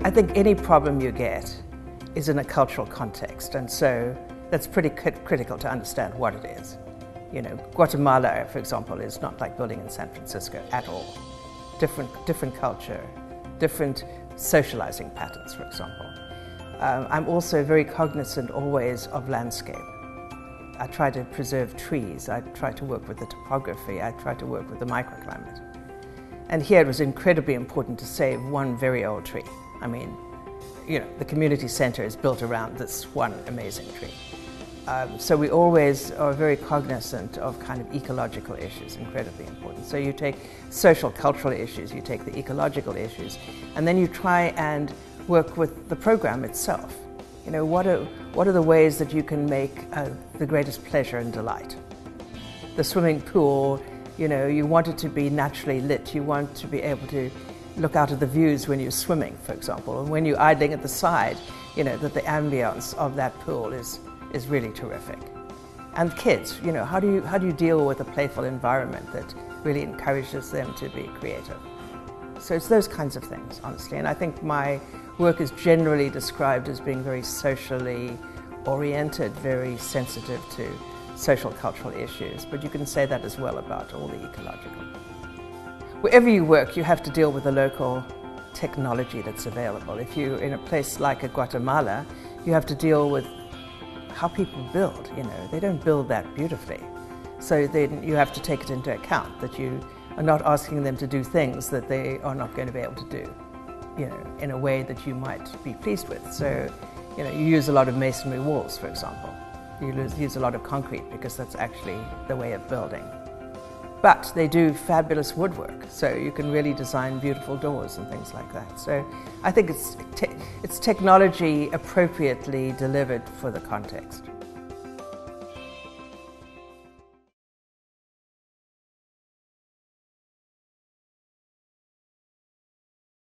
I think any problem you get is in a cultural context, and so that's pretty critical to understand what it is. You know, Guatemala, for example, is not like building in San Francisco at all. Different culture, different socializing patterns, for example. I'm also very cognizant always of landscape. I try to preserve trees, I try to work with the topography, I try to work with the microclimate. And here it was incredibly important to save one very old tree. I mean, you know, the community center is built around this one amazing tree. So we always are very cognizant of kind of ecological issues, incredibly important. So you take social, cultural issues, you take the ecological issues, and then you try and work with the program itself. You know, what are the ways that you can make the greatest pleasure and delight? The swimming pool, you know, you want it to be naturally lit. You want to be able to look out at the views when you're swimming, for example, and when you're idling at the side, you know, that the ambience of that pool is really terrific. And kids, you know, how do you deal with a playful environment that really encourages them to be creative? So it's those kinds of things, honestly. And I think my work is generally described as being very socially oriented, very sensitive to social cultural issues, but you can say that as well about all the ecological. Wherever you work, you have to deal with the local technology that's available. If you're in a place like Guatemala, you have to deal with how people build. You know, they don't build that beautifully. So then you have to take it into account that you are not asking them to do things that they are not going to be able to do, you know, in a way that you might be pleased with. So, you know, you use a lot of masonry walls, for example. You use a lot of concrete because that's actually the way of building. But they do fabulous woodwork, so you can really design beautiful doors and things like that. So I think it's technology appropriately delivered for the context.